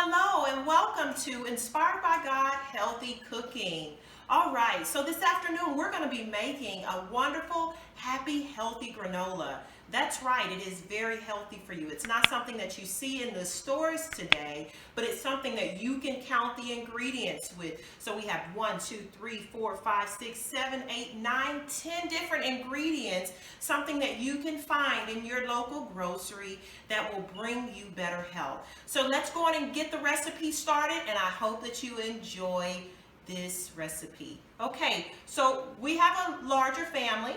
Hello and welcome to Inspired by God Healthy Cooking. All right, so this afternoon we're going to be making a wonderful, happy, healthy granola. That's right, it is very healthy for you. It's not something that you see in the stores today, but it's something that you can count the ingredients with. So we have 1, 2, 3, 4, 5, 6, 7, 8, 9, 10 different ingredients, something that you can find in your local grocery that will bring you better health. So let's go on and get the recipe started, and I hope that you enjoy this recipe. Okay, so we have a larger family,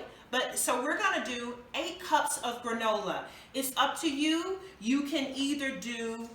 so we're going to do 8 cups of granola. It's up to you. You can either do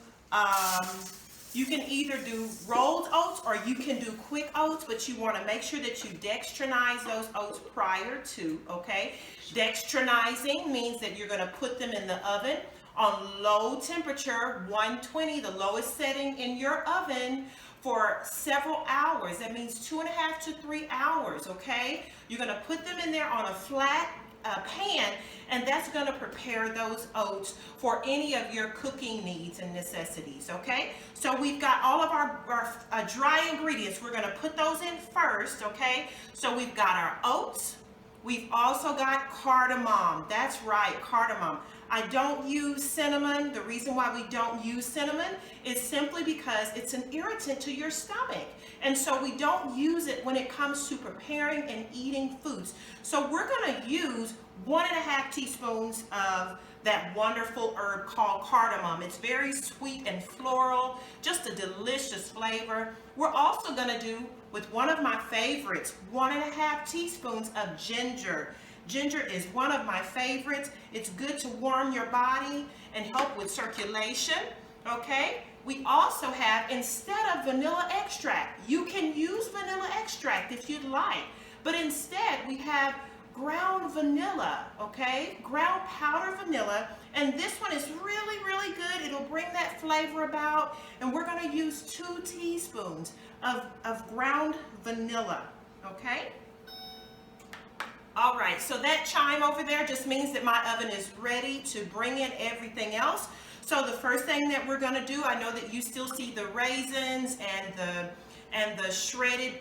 rolled oats or you can do quick oats, but you want to make sure that you dextrinize those oats prior to, okay? Dextrinizing means that you're going to put them in the oven on low temperature, 120, the lowest setting in your oven, for several hours. That means 2.5 to 3 hours, okay? You're gonna put them in there on a flat pan, and that's gonna prepare those oats for any of your cooking needs and necessities, okay? So we've got all of our dry ingredients. We're gonna put those in first, okay? So we've got our oats. We've also got cardamom. That's right, cardamom. I don't use cinnamon. The reason why we don't use cinnamon is simply because it's an irritant to your stomach. And so we don't use it when it comes to preparing and eating foods. So we're going to use 1.5 teaspoons of that wonderful herb called cardamom. It's very sweet and floral, just a delicious flavor. We're also going to do, with one of my favorites, 1.5 teaspoons of ginger. Ginger is one of my favorites. It's good to warm your body and help with circulation, okay? We also have, instead of vanilla extract, you can use vanilla extract if you'd like, but instead we have ground vanilla, okay? Ground powder vanilla, and this one is really, really good. It'll bring that flavor about, and we're gonna use 2 teaspoons of ground vanilla, okay? All right, so that chime over there just means that my oven is ready to bring in everything else. So the first thing that we're gonna do, I know that you still see the raisins and the shredded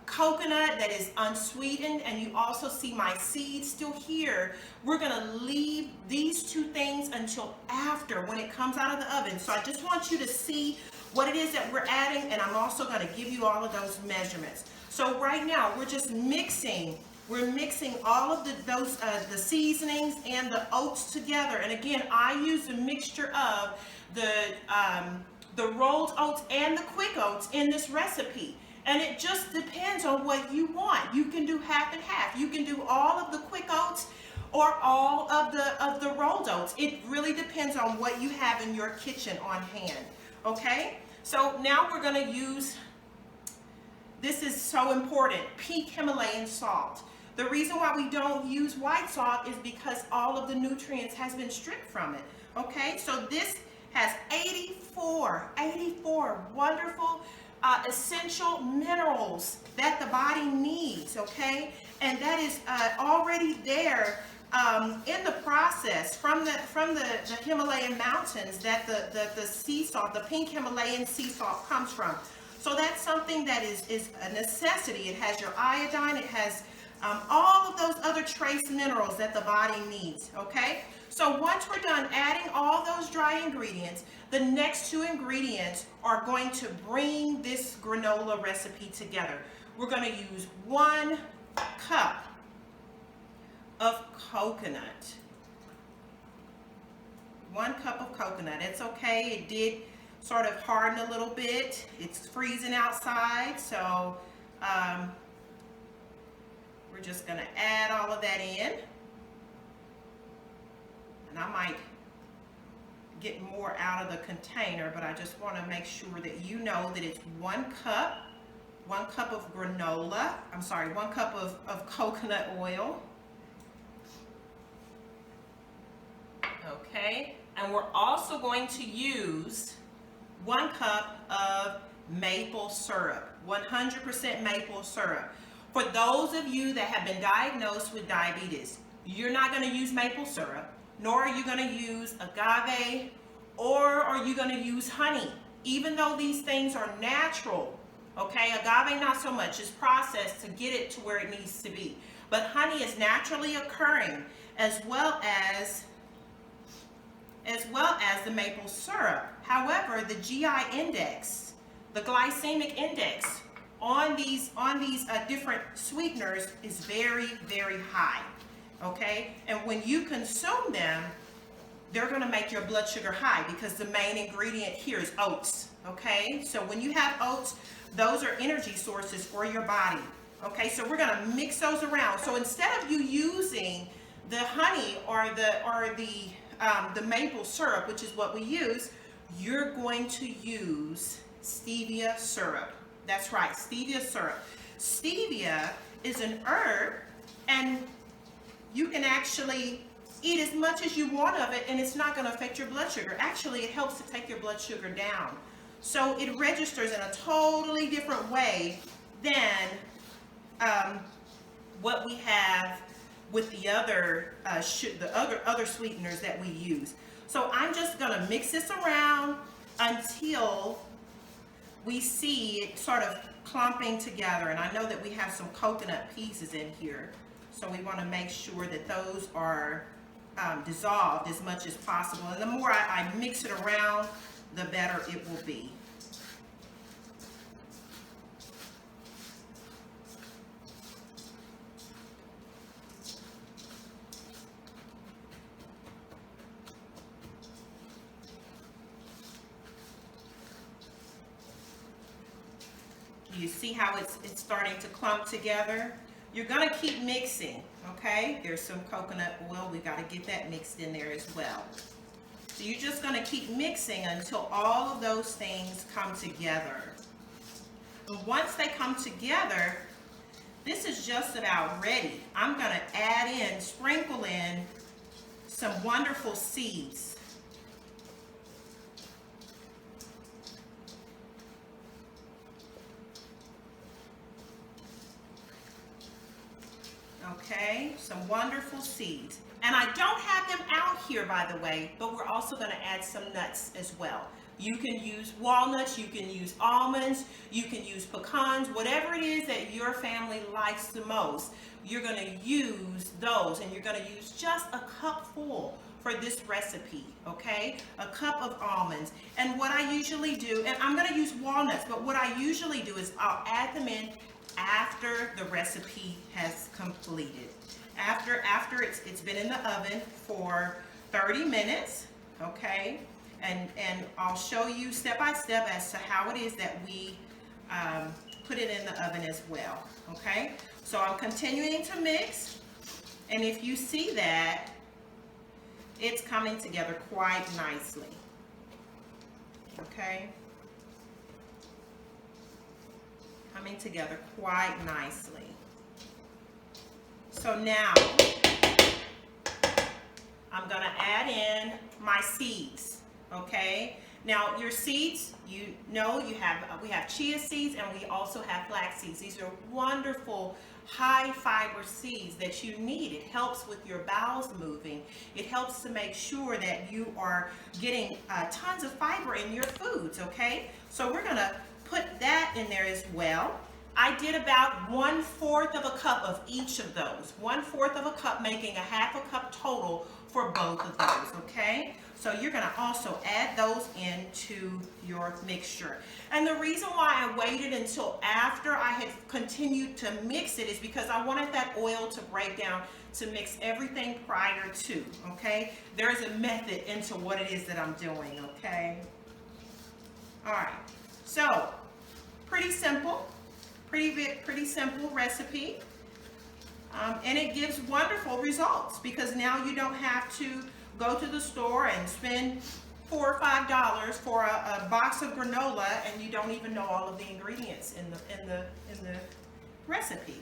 coconut that is unsweetened, and you also see my seeds still here. We're gonna leave these 2 things until after, when it comes out of the oven. So I just want you to see what it is that we're adding, and I'm also gonna give you all of those measurements. So right now, we're just mixing. We're mixing all of the seasonings and the oats together. And again, I use a mixture of the rolled oats and the quick oats in this recipe. And it just depends on what you want. You can do half and half. You can do all of the quick oats or all of the rolled oats. It really depends on what you have in your kitchen on hand. Okay? So now we're going to use, this is so important, pink Himalayan salt. The reason why we don't use white salt is because all of the nutrients has been stripped from it. Okay, so this has 84 wonderful essential minerals that the body needs, okay? And that is already there in the process from the Himalayan mountains that the sea salt, the pink Himalayan sea salt comes from. So that's something that is a necessity. It has your iodine, it has all of those other trace minerals that the body needs, okay? So once we're done adding all those dry ingredients, the next 2 ingredients are going to bring this granola recipe together. We're going to use 1 cup of coconut. 1 cup of coconut. It's okay. It did sort of harden a little bit. It's freezing outside, so we're just going to add all of that in. And I might get more out of the container, but I just want to make sure that you know that it's 1 cup of granola. I'm sorry, 1 cup of coconut oil. Okay, and we're also going to use 1 cup of maple syrup, 100% maple syrup. For those of you that have been diagnosed with diabetes, you're not going to use maple syrup, nor are you going to use agave, or are you going to use honey. even though these things are natural, okay, agave not so much, it's processed to get it to where it needs to be. But honey is naturally occurring, as well as the maple syrup. However, the GI index, the glycemic index on these different sweeteners is very, very high. Okay, and when you consume them, they're going to make your blood sugar high because the main ingredient here is oats. Okay, so when you have oats, those are energy sources for your body. Okay, so we're going to mix those around. So instead of you using the honey or the maple syrup, which is what we use, you're going to use stevia syrup. That's right, stevia syrup. Stevia is an herb, and you can actually eat as much as you want of it, and it's not going to affect your blood sugar. Actually, it helps to take your blood sugar down. So it registers in a totally different way than what we have with the other sweeteners that we use. So I'm just going to mix this around until we see it sort of clumping together. And I know that we have some coconut pieces in here, so we want to make sure that those are dissolved as much as possible. And the more I mix it around, the better it will be. You see how it's starting to clump together? You're going to keep mixing, okay? There's some coconut oil. We got to get that mixed in there as well. So you're just going to keep mixing until all of those things come together. And once they come together, this is just about ready. I'm going to add in, sprinkle in some wonderful seeds. Okay, some wonderful seeds. And I don't have them out here, by the way, but we're also going to add some nuts as well. You can use walnuts, you can use almonds, you can use pecans, whatever it is that your family likes the most. You're going to use those, and you're going to use just a cup full for this recipe, okay? A cup of almonds. And what I usually do, and I'm going to use walnuts, but what I usually do is I'll add them in after the recipe has completed. After it's been in the oven for 30 minutes, okay? And I'll show you step by step as to how it is that we put it in the oven as well, okay? So I'm continuing to mix, and if you see that, it's coming together quite nicely, okay? Coming together quite nicely. So now I'm going to add in my seeds, okay? Now your seeds, you know, we have chia seeds, and we also have flax seeds. These are wonderful high fiber seeds that you need. It helps with your bowels moving. It helps to make sure that you are getting tons of fiber in your foods, okay? So we're going to put that in there as well. I did about 1/4 of a cup of each of those. 1/4 of a cup, making a 1/2 cup total for both of those, okay? So you're going to also add those into your mixture. And the reason why I waited until after I had continued to mix it is because I wanted that oil to break down to mix everything prior to, okay? There's a method into what it is that I'm doing, okay? All right, so pretty simple. Pretty simple recipe, and it gives wonderful results because now you don't have to go to the store and spend $4 or $5 for a box of granola, and you don't even know all of the ingredients in the recipe.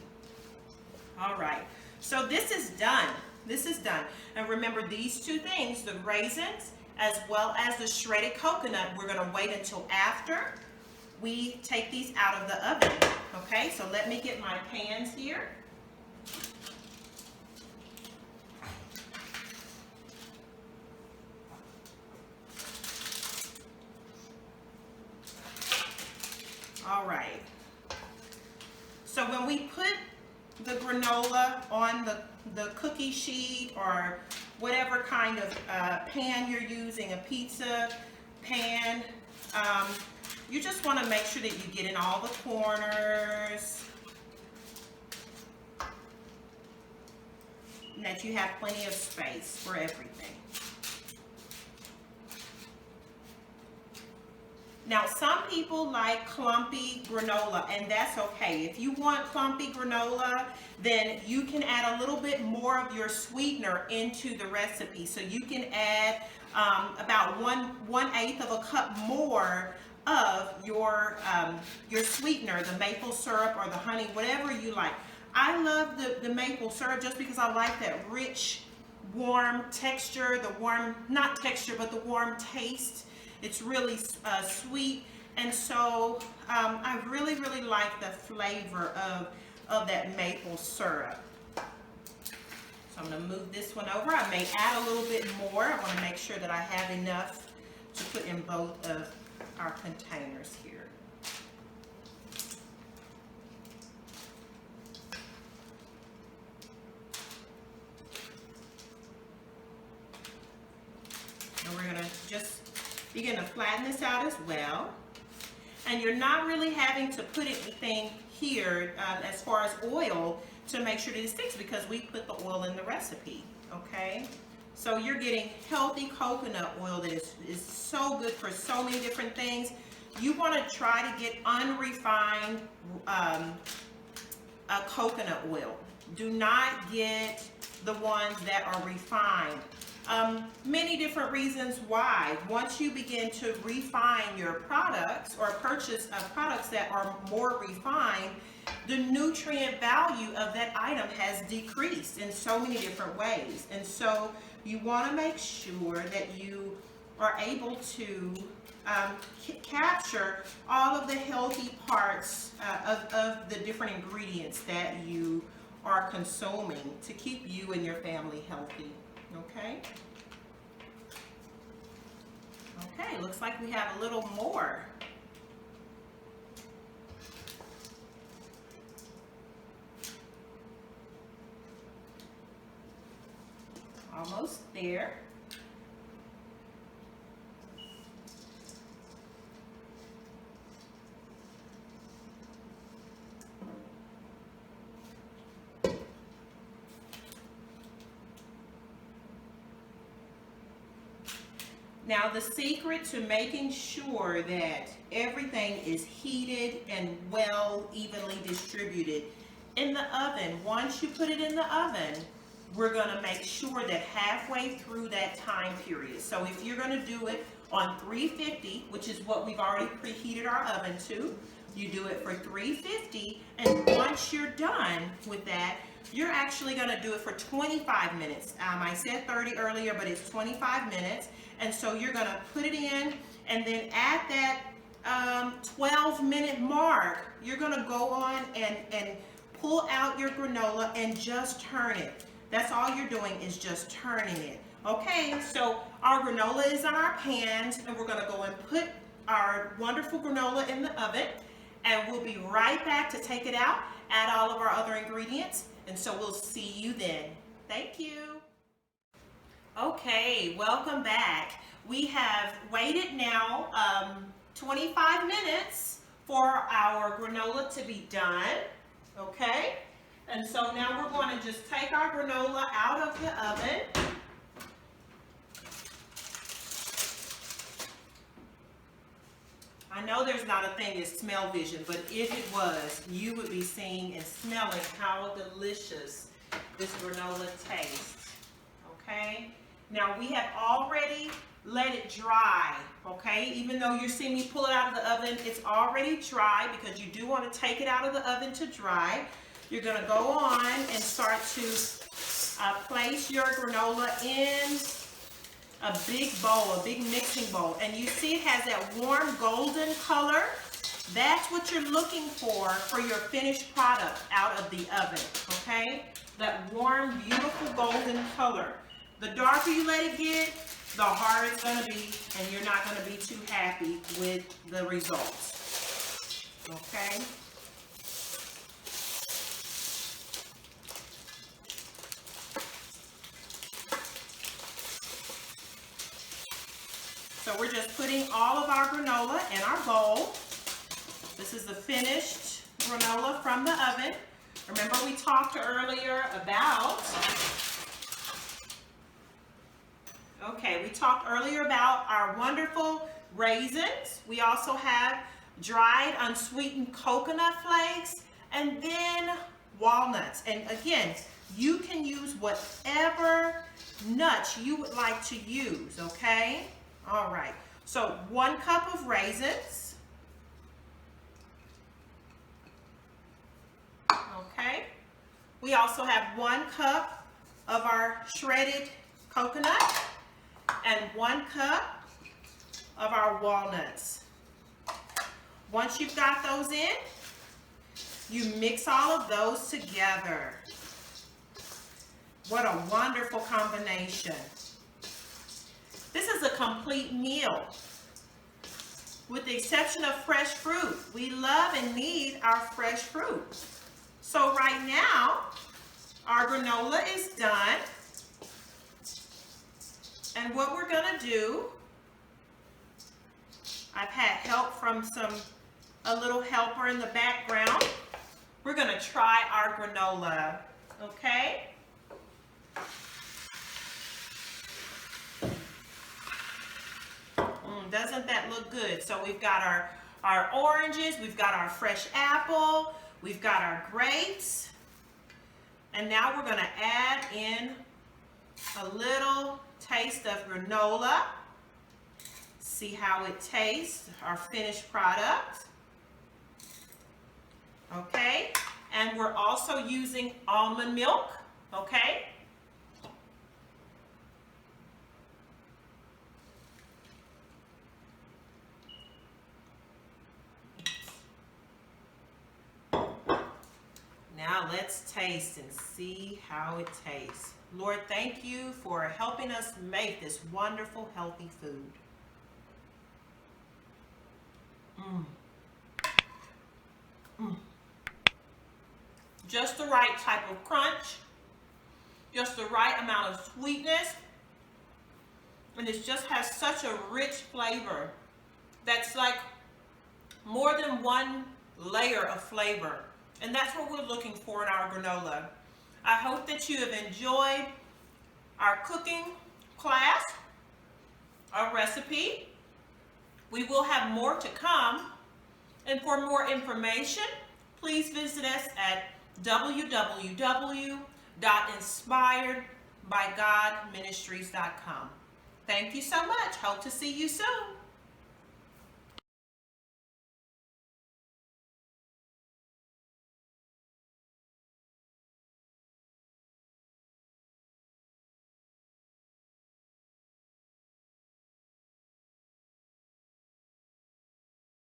All right, so this is done. This is done, and remember these two things: the raisins as well as the shredded coconut. We're going to wait until after we take these out of the oven. Okay, so let me get my pans here. All right. So when we put the granola on the cookie sheet or whatever kind of pan you're using, a pizza pan, you just want to make sure that you get in all the corners and that you have plenty of space for everything. Now, some people like clumpy granola, and that's okay. If you want clumpy granola, then you can add a little bit more of your sweetener into the recipe. So you can add about 1/8 of a cup more of your sweetener, the maple syrup or the honey, whatever you like. I love the maple syrup just because I like that rich, warm texture, the warm, not texture, but the warm taste. It's really sweet, and so I really like the flavor of that maple syrup. So I'm going to move this one over. I may add a little bit more. I want to make sure that I have enough to put in both of our containers here. And we're going to just begin to flatten this out as well. And you're not really having to put anything here as far as oil to make sure that it sticks because we put the oil in the recipe, okay? So you're getting healthy coconut oil that is so good for so many different things. You want to try to get unrefined coconut oil. Do not get the ones that are refined. Many different reasons why. Once you begin to refine your products or purchase products that are more refined, the nutrient value of that item has decreased in so many different ways. And so you want to make sure that you are able to capture all of the healthy parts of the different ingredients that you are consuming to keep you and your family healthy. Okay. Okay, looks like we have a little more. Almost there. Now, the secret to making sure that everything is heated and well evenly distributed in the oven, once you put it in the oven, we're going to make sure that halfway through that time period. So if you're going to do it on 350, which is what we've already preheated our oven to, you do it for 350, and once you're done with that, you're actually going to do it for 25 minutes. I said 30 earlier, but it's 25 minutes. And so you're going to put it in, and then at that 12-minute mark, you're going to go on and pull out your granola and just turn it. That's all you're doing is just turning it. Okay, so our granola is on our pans, and we're going to go and put our wonderful granola in the oven, and we'll be right back to take it out, add all of our other ingredients, and so we'll see you then. Thank you. Okay, welcome back. We have waited now 25 minutes for our granola to be done, okay? And so now we're going to just take our granola out of the oven. I know there's not a thing as smell vision, but if it was, you would be seeing and smelling how delicious this granola tastes, okay? Now we have already let it dry, okay? Even though you're seeing me pull it out of the oven, it's already dry because you do want to take it out of the oven to dry. You're going to go on and start to place your granola in a big bowl, a big mixing bowl. And you see it has that warm golden color. That's what you're looking for your finished product out of the oven, okay? That warm, beautiful golden color. The darker you let it get, the harder it's going to be, and you're not going to be too happy with the results. okay? So we're just putting all of our granola in our bowl. This is the finished granola from the oven. Remember we talked earlier about, our wonderful raisins. We also have dried unsweetened coconut flakes, and then walnuts. And again, you can use whatever nuts you would like to use, okay? All right, so 1 cup of raisins. Okay, we also have 1 cup of our shredded coconut and 1 cup of our walnuts. Once you've got those in, you mix all of those together. What a wonderful combination. This is a complete meal. With the exception of fresh fruit, we love and need our fresh fruit. So right now, our granola is done. And what we're gonna do, I've had help from a little helper in the background. We're gonna try our granola, okay? Doesn't that look good? So we've got our oranges, we've got our fresh apple, we've got our grapes, and now we're gonna add in a little taste of granola. See how it tastes, our finished product. Okay, and we're also using almond milk, okay? Now let's taste and see how it tastes. Lord, thank you for helping us make this wonderful, healthy food. Just the right type of crunch, just the right amount of sweetness, and it just has such a rich flavor that's like more than one layer of flavor. And that's what we're looking for in our granola. I hope that you have enjoyed our cooking class, our recipe. We will have more to come. And for more information, please visit us at www.inspiredbygodministries.com. Thank you so much. Hope to see you soon.